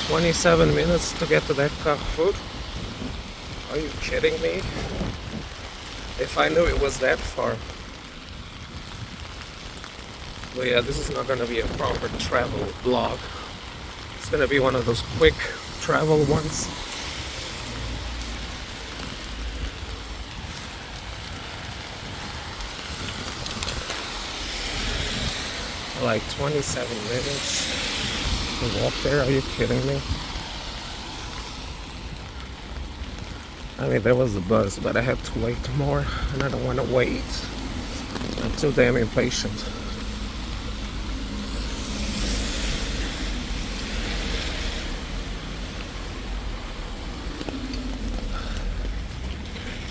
27 minutes to get to that Carrefour. Are you kidding me? If I knew it was that far. But yeah, this is not gonna be a proper travel vlog. It's gonna be one of those quick travel ones. Like 27 minutes to walk there, are you kidding me? I mean, there was a bus, but I had to wait more, and I don't want to wait. I'm too damn impatient.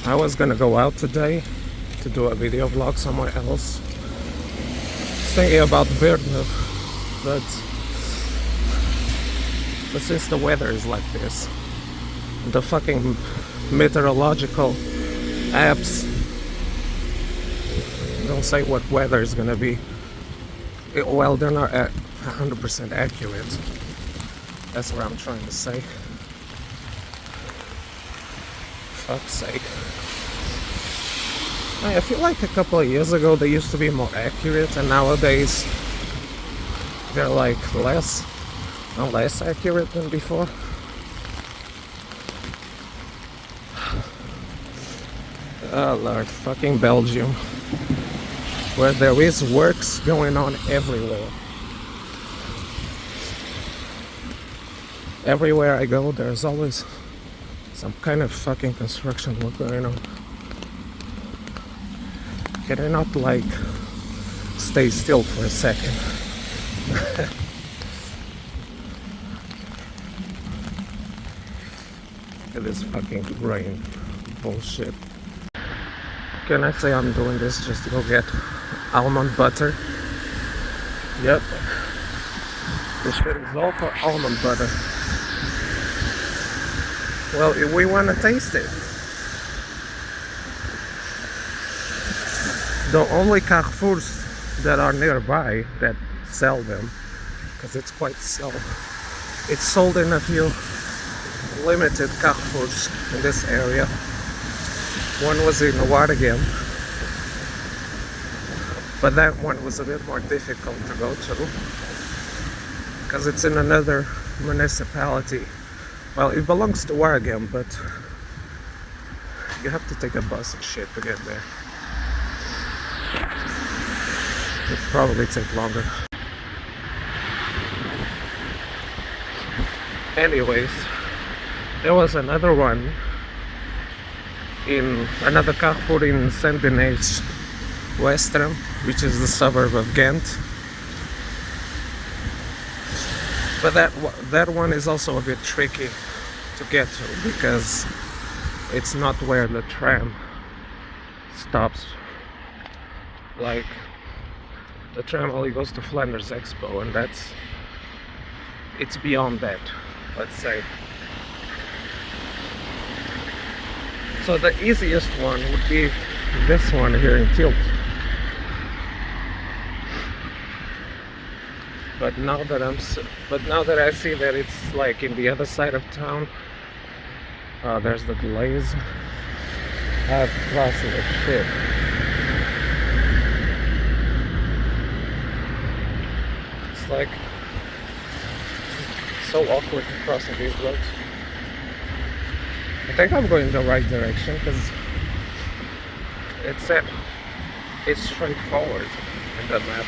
I was gonna go out today to do a video vlog somewhere else. Thinking about Verne, but since the weather is like this, the fucking meteorological apps don't say what weather is gonna be. Well, they're not 100% accurate. That's what I'm trying to say. Fuck's sake. I feel like a couple of years ago they used to be more accurate, and nowadays they're like less accurate than before. Oh Lord, fucking Belgium, where there is works going on everywhere. Everywhere I go, there's always some kind of fucking construction work going on. Can I not like stay still for a second? Look at this fucking rain bullshit. Can I say I'm doing this just to go get almond butter? Yep. This shit is all for almond butter. Well, if we want to taste it. The only Carrefours that are nearby that sell them, because it's quite it's sold in a few limited Carrefours in this area. One was in Waregem, but that one was a bit more difficult to go to because it's in another municipality. Well, it belongs to Waregem, but you have to take a bus and shit to get there. It'll probably take longer. Anyways, there was another one in another Carrefour in Saint-Denis, Western, which is the suburb of Ghent. But that one is also a bit tricky to get to because it's not where the tram stops. Like, the tram only goes to Flanders Expo, and it's beyond that, let's say. So the easiest one would be this one here in Tielt. But now that I see that it's like in the other side of town, there's the delays. I have to cross the shit. It's like so awkward to cross these roads. I think I'm going the right direction because it said it's straightforward in the map.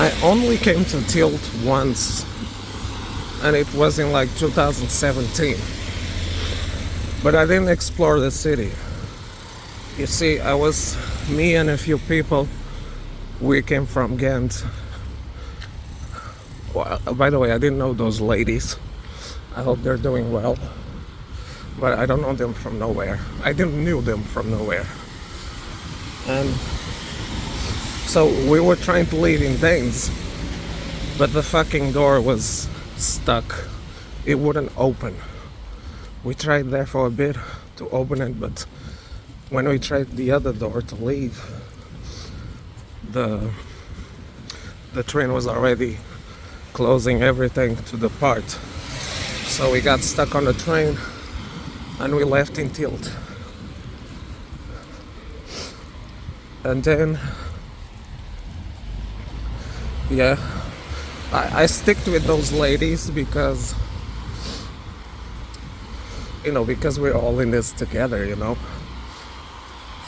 I only came to Tielt once, and it was in like 2017, but I didn't explore the city. You see, me and a few people, we came from Ghent. Well, by the way, I didn't know those ladies. I hope they're doing well, but I don't know them from nowhere. I didn't know them from nowhere. And so we were trying to leave in Danes, but the fucking door was stuck. It wouldn't open. We tried there for a bit to open it, but when we tried the other door to leave, the the train was already closing everything to depart. So we got stuck on the train and we left in Tielt. And then, yeah, I sticked with those ladies because, you know, because we're all in this together, you know.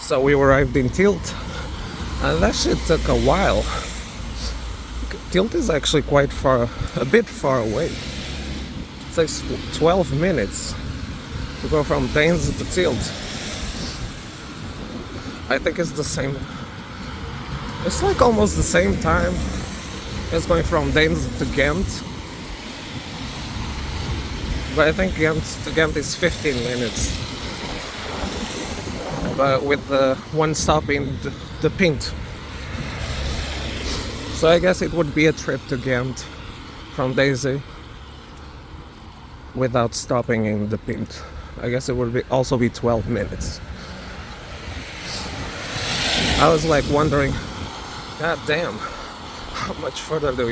So we arrived in Tielt, and that shit took a while. Tielt is actually quite far, a bit far away. It's like 12 minutes to go from Danes to Tielt. I think it's the same. It's like almost the same time as going from Danes to Ghent. But I think Ghent to Ghent is 15 minutes. But with the one stop in the Pint. So I guess it would be a trip to Ghent from Daisy without stopping in the Pint. I guess it would also be 12 minutes. I was like wondering, god damn, how much further do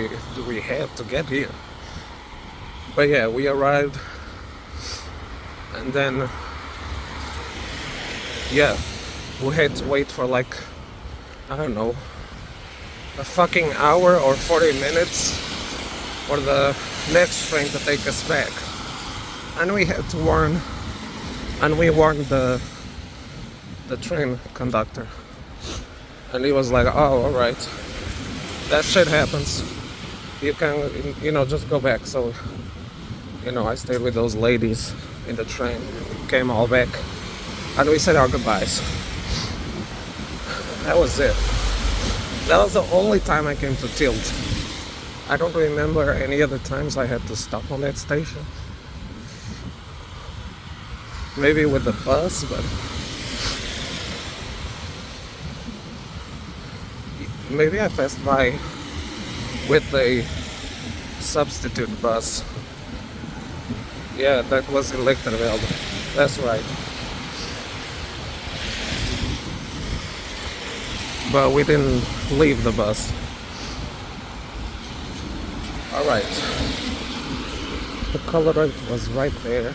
we have to get here? But yeah, we arrived, and then yeah, we had to wait for like, I don't know, a fucking hour or 40 minutes for the next train to take us back. And we had to warn the train conductor. And he was like, oh, alright, that shit happens. You can, you know, just go back. So, you know, I stayed with those ladies in the train, came all back, and we said our goodbyes. That was it. That was the only time I came to Tielt. I don't remember any other times I had to stop on that station. Maybe with the bus, but maybe I passed by with a substitute bus. Yeah, that was in Lichtervelde. That's right. But we didn't leave the bus. Alright. The colorant was right there.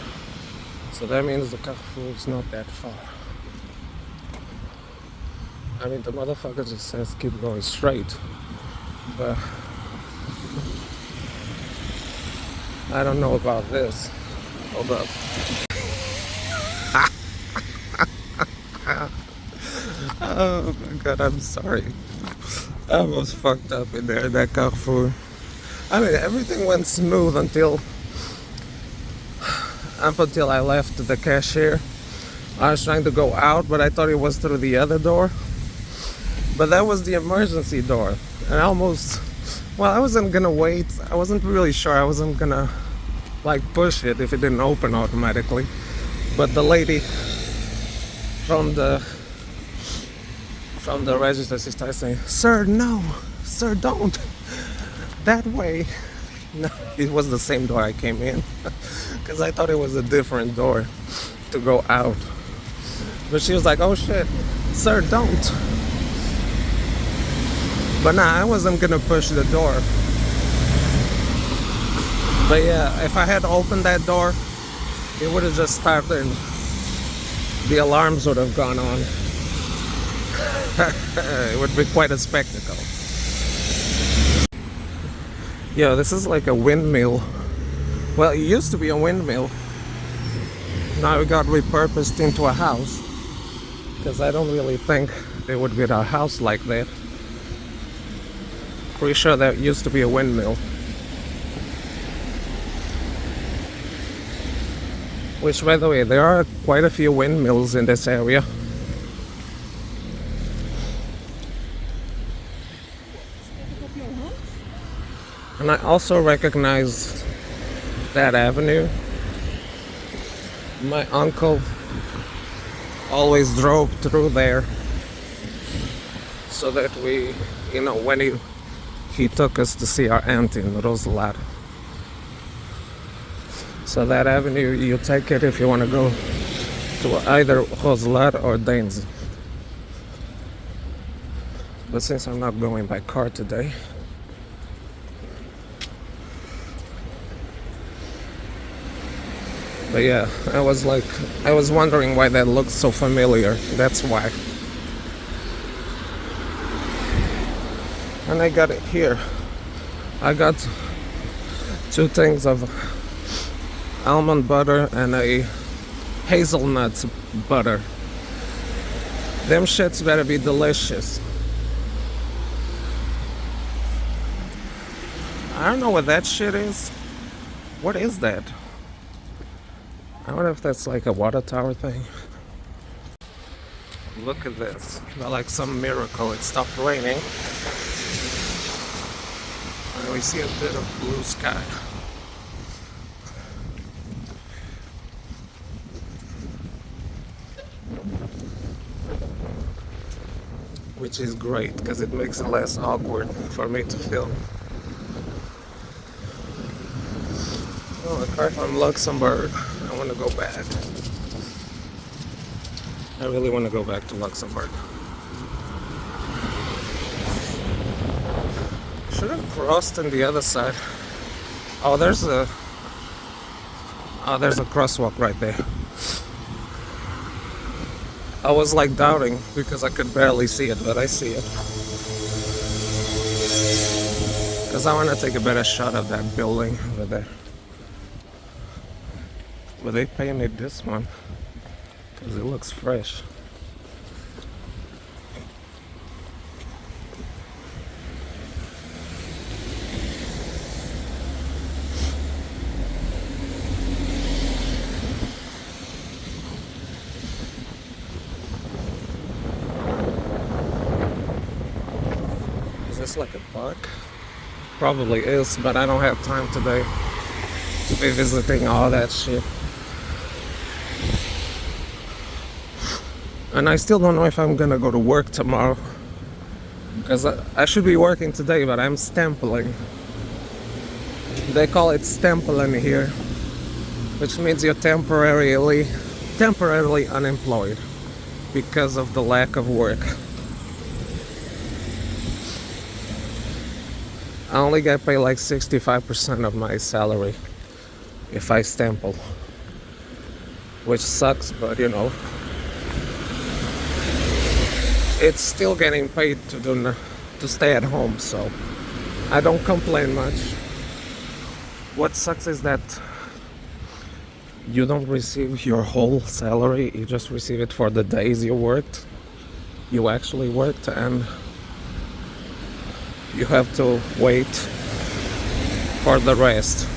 So that means the Carrefour is not that far. I mean, the motherfucker just says keep going straight. But I don't know about this. Hold up. Oh my god, I'm sorry. I almost fucked up in there, that Carrefour. I mean, everything went smooth until I left the cashier. I was trying to go out, but I thought it was through the other door. But that was the emergency door. And I wasn't gonna wait. I wasn't really sure. I wasn't gonna like push it if it didn't open automatically. But the lady from the register, she started saying, "Sir, no, sir, don't. That way." No, it was the same door I came in because I thought it was a different door to go out. But she was like, "Oh shit, sir, don't." But nah, I wasn't gonna push the door. But yeah, if I had opened that door, it would have just started. The alarms would have gone on. It would be quite a spectacle. Yeah, this is like a windmill. Well, it used to be a windmill. Now it got repurposed into a house. Because I don't really think there would be a house like that. Pretty sure there used to be a windmill. Which, by the way, there are quite a few windmills in this area. And I also recognize that avenue. My uncle always drove through there so that we, you know, when he took us to see our aunt in Onze-Lieve. So that avenue, you take it if you want to go to either Onze-Lieve or Danes. But since I'm not going by car today, But yeah, I was wondering why that looked so familiar. That's why. And I got it here. I got 2 things of almond butter and a hazelnut butter. Them shits better be delicious. I don't know what that shit is. What is that? I wonder if that's like a water tower thing. Look at this. Like some miracle. It stopped raining. And we see a bit of blue sky. Which is great because it makes it less awkward for me to film. Oh, a car from Luxembourg. I want to go back. I really want to go back to Luxembourg. Should have crossed on the other side. Oh, there's a crosswalk right there. I was like doubting because I could barely see it, but I see it. Because I want to take a better shot of that building over there. But they painted this one because it looks fresh. Is this like a park? Probably is, but I don't have time today to be visiting all that shit. And I still don't know if I'm gonna go to work tomorrow. Because I should be working today, but I'm stempling. They call it stempling here, which means you're temporarily unemployed because of the lack of work. I only get paid like 65% of my salary if I stemple, which sucks, but you know, it's still getting paid to stay at home, so I don't complain much. What sucks is that you don't receive your whole salary, you just receive it for the days you actually worked, and you have to wait for the rest.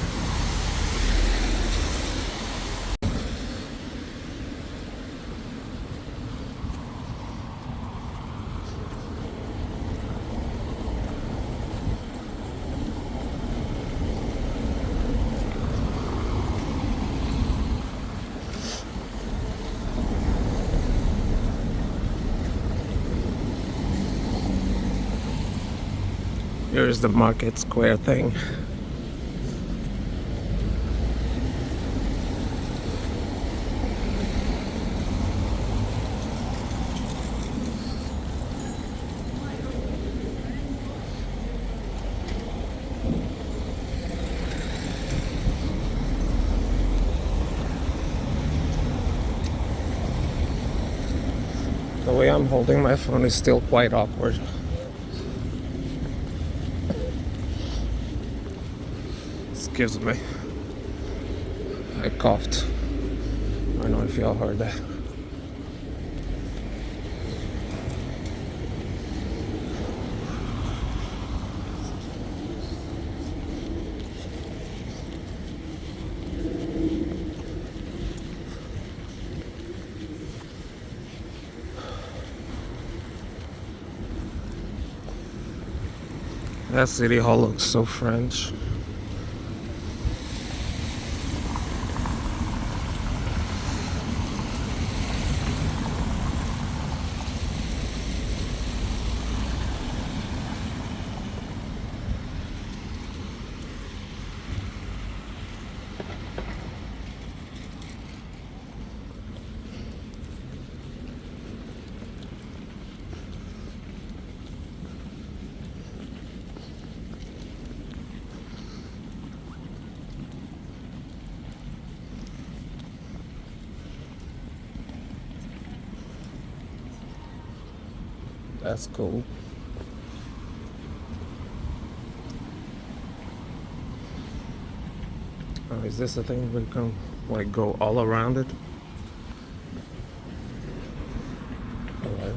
Here's the market square thing. The way I'm holding my phone is still quite awkward. Excuse me. I coughed. I don't know if y'all heard that. That city hall looks so French. That's cool. Oh, is this a thing we can like go all around it? Alright.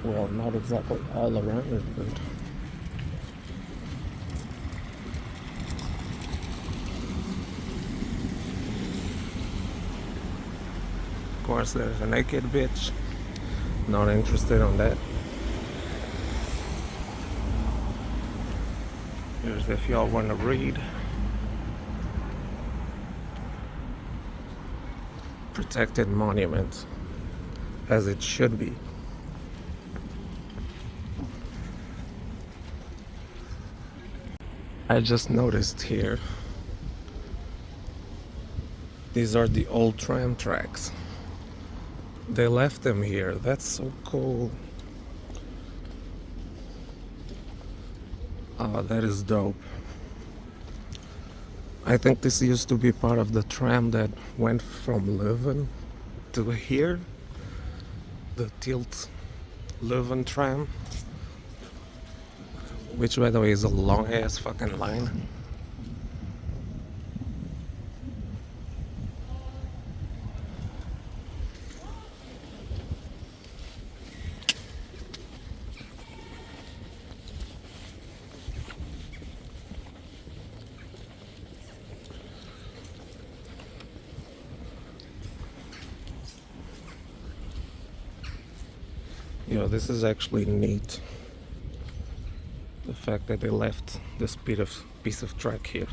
Well, not exactly all around it, but of course there's a naked bitch. Not interested on that. Here's if y'all want to read. Protected monument, as it should be. I just noticed here, these are the old tram tracks. They left them here. That's so cool. Oh, that is dope. I think this used to be part of the tram that went from Leuven to here. The Tielt-Leuven tram. Which, by the way, is a long ass fucking line. Yo, this is actually neat. The fact that they left this piece of track here.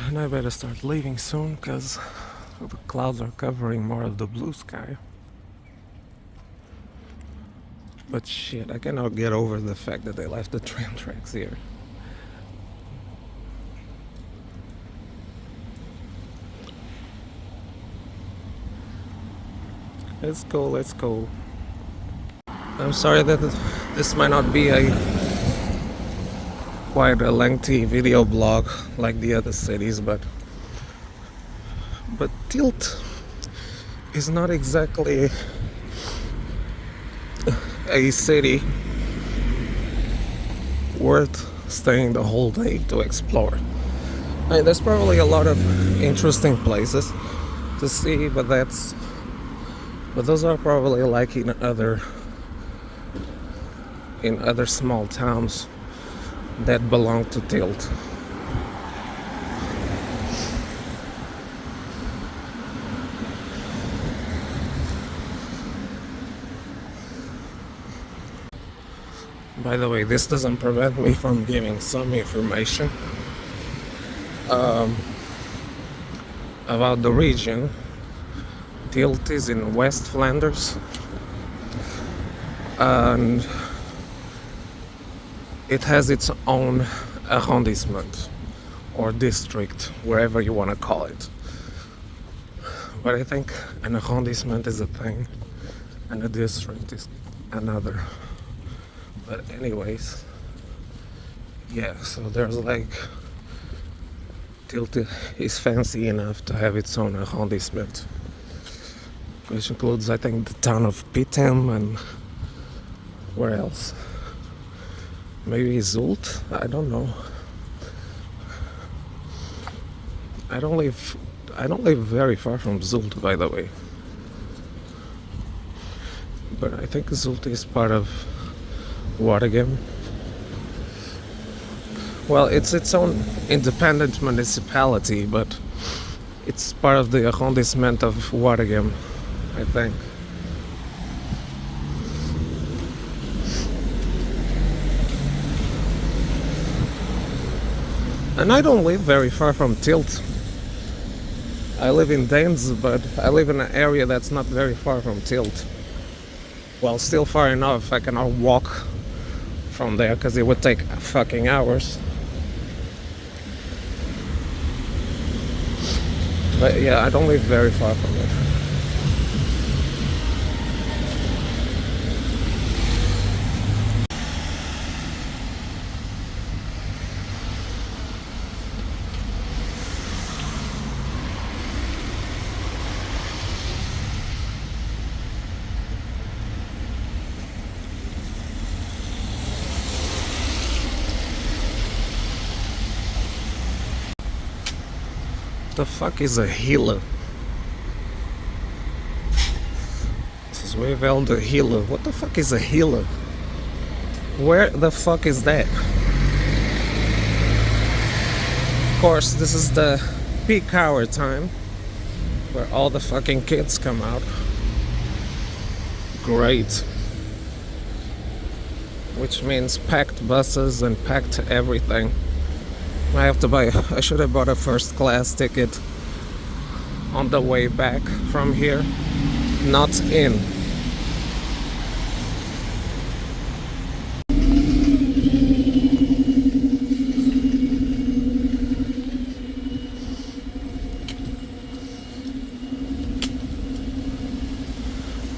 And I better start leaving soon because the clouds are covering more of the blue sky. But shit, I cannot get over the fact that they left the tram tracks here. Let's go, let's go. I'm sorry that this might not be quite a lengthy video blog like the other cities, but Tielt is not exactly a city worth staying the whole day to explore. I mean, there's probably a lot of interesting places to see, but those are probably like in other small towns that belong to Tielt. By the way, this doesn't prevent me from giving some information about the region. Tielt is in West-Flanders, and it has its own arrondissement or district, wherever you want to call it. But I think an arrondissement is a thing and a district is another. But anyways, yeah, so there's like, Tielt is fancy enough to have its own arrondissement, which includes, I think, the town of Pittem and where else? Maybe Zult? I don't know. I don't live very far from Zult, by the way. But I think Zult is part of Waregem. Well, it's its own independent municipality, but it's part of the arrondissement of Waregem, I think. And I don't live very far from Tielt. I live in Danes, but I live in an area that's not very far from Tielt. Well, still far enough. I cannot walk from there because it would take fucking hours. But yeah, I don't live very far from it. the fuck is a healer? This is Revel the healer. What the fuck is a healer? Where the fuck is that? Of course, this is the peak hour time where all the fucking kids come out. Great. Which means packed buses and packed everything. I should have bought a first class ticket on the way back from here, not in.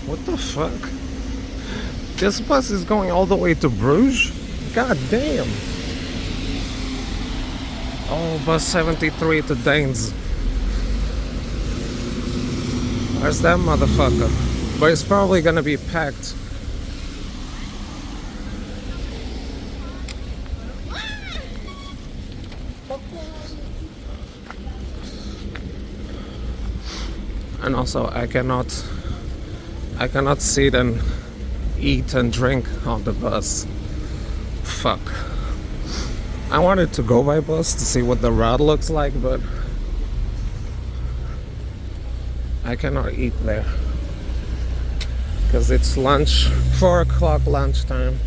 What the fuck? This bus is going all the way to Bruges? God damn. Oh, bus 73 to Danes. Where's that motherfucker? But it's probably gonna be packed. And also I cannot sit and eat and drink on the bus. Fuck. I wanted to go by bus to see what the route looks like, but I cannot eat there because it's lunch, 4 o'clock lunchtime.